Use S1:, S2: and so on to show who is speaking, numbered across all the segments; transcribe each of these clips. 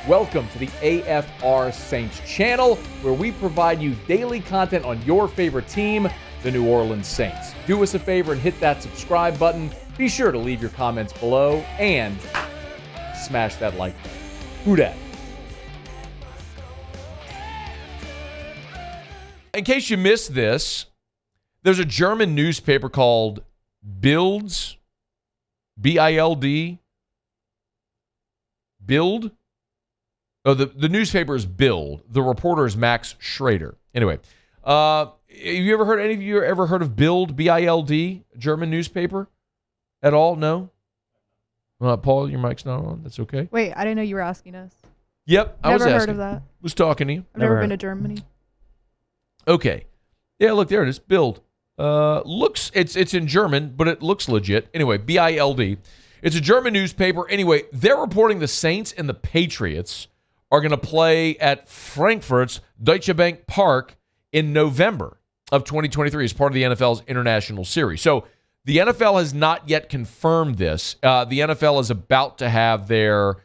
S1: Welcome to the AFR Saints channel, where we provide you daily content on your favorite team, the New Orleans Saints. Do us a favor and hit that subscribe button. Be sure to leave your comments below and smash that like button. Who dat? In case you missed this, there's a German newspaper called Bild's, B-I-L-D, Bild. Oh, the newspaper is Bild. The reporter is Max Schrader. Anyway, have you ever heard, any of you ever heard of Bild, B-I-L-D, German newspaper at all? No? Paul, your mic's not on. That's okay.
S2: Wait, I didn't know you were asking us.
S1: Yep, I was asking.
S2: Never heard of that.
S1: Was talking to you.
S2: I've never been to Germany.
S1: Okay. Yeah, look, there it is. Bild. Looks, it's in German, but it looks legit. Anyway, B-I-L-D. It's a German newspaper. Anyway, they're reporting the Saints and the Patriots are going to play at Frankfurt's Deutsche Bank Park in November of 2023 as part of the NFL's International Series. So the NFL has not yet confirmed this. The NFL is about to have their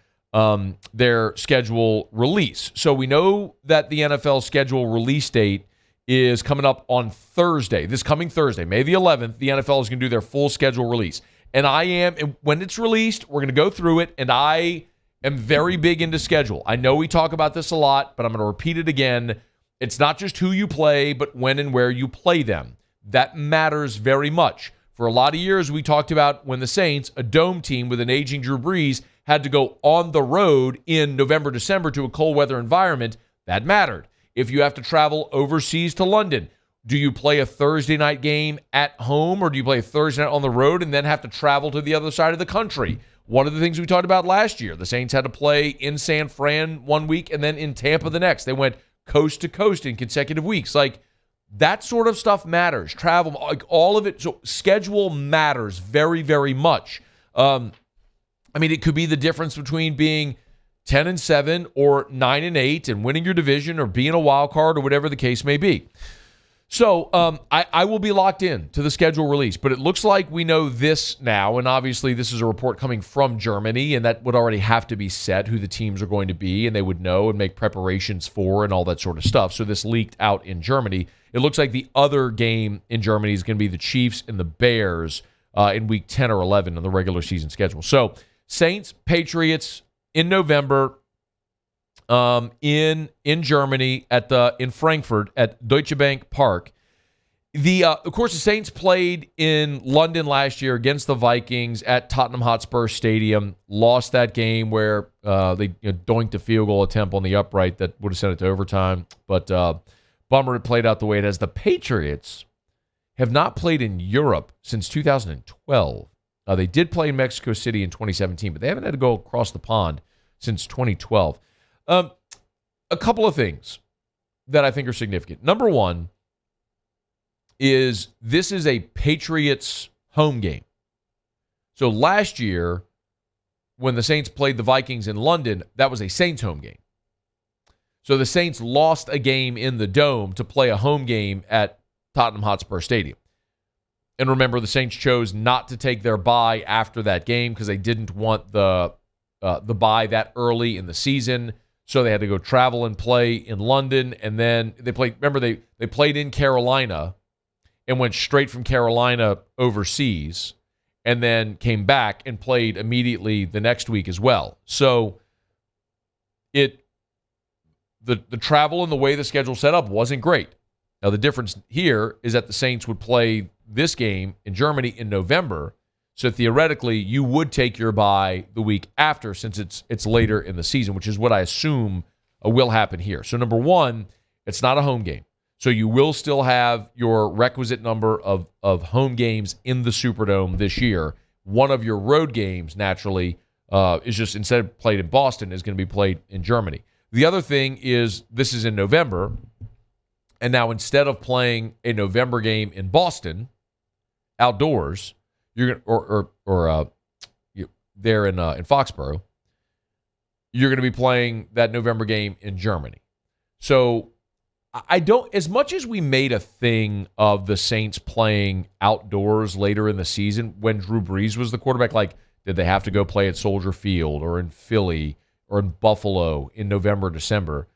S1: schedule release. So we know that the NFL schedule release date is coming up on Thursday. This coming Thursday, May the 11th, the NFL is going to do their full schedule release. And when it's released, we're going to go through it, and I am very big into schedule. I know we talk about this a lot, but I'm going to repeat it again. It's not just who you play, but when and where you play them. That matters very much. For a lot of years, we talked about when the Saints, a dome team with an aging Drew Brees, had to go on the road in November, December to a cold weather environment. That mattered. If you have to travel overseas to London, do you play a Thursday night game at home, or do you play a Thursday night on the road and then have to travel to the other side of the country? One of the things we talked about last year, the Saints had to play in San Fran one week and then in Tampa the next. They went coast to coast in consecutive weeks. Like, that sort of stuff matters. Travel, like all of it. So schedule matters very, very much. It could be the difference between being 10-7 or 9-8 and winning your division or being a wild card or whatever the case may be. So I will be locked in to the schedule release, but it looks like we know this now, and obviously this is a report coming from Germany, and that would already have to be set, who the teams are going to be, and they would know and make preparations for and all that sort of stuff. So this leaked out in Germany. It looks like the other game in Germany is going to be the Chiefs and the Bears in week 10 or 11 on the regular season schedule. So Saints, Patriots in November, in Germany in Frankfurt at Deutsche Bank Park. Of course, the Saints played in London last year against the Vikings at Tottenham Hotspur Stadium. Lost that game where they doinked a field goal attempt on the upright that would have sent it to overtime. But bummer it played out the way it has. The Patriots have not played in Europe since 2012. They did play in Mexico City in 2017, but they haven't had to go across the pond since 2012. A couple of things that I think are significant. Number one is this is a Patriots home game. So last year, when the Saints played the Vikings in London, that was a Saints home game. So the Saints lost a game in the Dome to play a home game at Tottenham Hotspur Stadium. And remember, the Saints chose not to take their bye after that game because they didn't want the bye that early in the season. So they had to go travel and play in London, and then they played. Remember, they played in Carolina and went straight from Carolina overseas, and then came back and played immediately the next week as well. So the travel and the way the schedule set up wasn't great. Now the difference here is that the Saints would play this game in Germany in November. So theoretically, you would take your bye the week after, since it's later in the season, which is what I assume will happen here. So number one, it's not a home game. So you will still have your requisite number of home games in the Superdome this year. One of your road games, naturally, is just, instead of played in Boston, is going to be played in Germany. The other thing is this is in November, and now instead of playing a November game in Boston outdoors, you're going there in Foxborough, you're going to be playing that November game in Germany. So I don't, as much as we made a thing of the Saints playing outdoors later in the season when Drew Brees was the quarterback, like, did they have to go play at Soldier Field or in Philly or in Buffalo in November, December,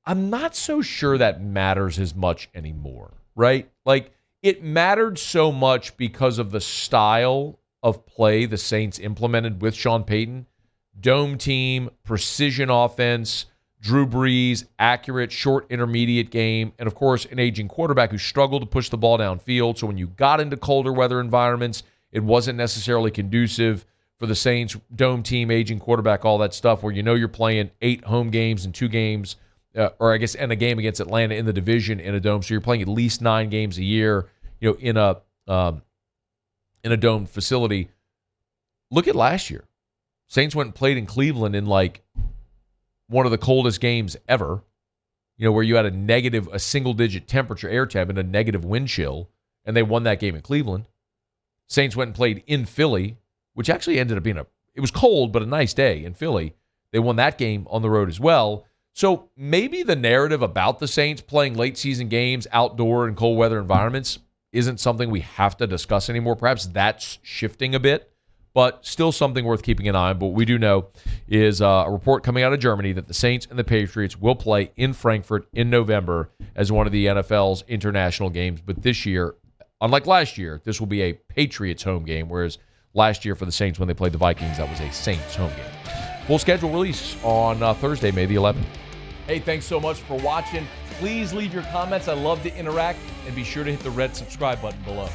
S1: I'm not so sure that matters as much anymore, right? Like, it mattered so much because of the style of play the Saints implemented with Sean Payton. Dome team, precision offense, Drew Brees, accurate, short, intermediate game, and of course, an aging quarterback who struggled to push the ball downfield. So when you got into colder weather environments, it wasn't necessarily conducive for the Saints, dome team, aging quarterback, all that stuff, where you know you're playing 8 home games and 2 games, and a game against Atlanta in the division in a dome. So you're playing at least 9 games a year, in a dome facility. Look at last year. Saints went and played in Cleveland in like one of the coldest games ever, where you had a single-digit temperature, air temp, and a negative wind chill, and they won that game in Cleveland. Saints went and played in Philly, which actually ended up being it was cold, but a nice day in Philly. They won that game on the road as well. So maybe the narrative about the Saints playing late-season games outdoor in cold weather environments isn't something we have to discuss anymore. Perhaps that's shifting a bit, but still something worth keeping an eye on. But what we do know is a report coming out of Germany that the Saints and the Patriots will play in Frankfurt in November as one of the NFL's international games. But this year, unlike last year, this will be a Patriots home game, whereas last year for the Saints when they played the Vikings, that was a Saints home game. Full schedule release on Thursday, May the 11th. Hey, thanks so much for watching. Please leave your comments. I love to interact, and be sure to hit the red subscribe button below.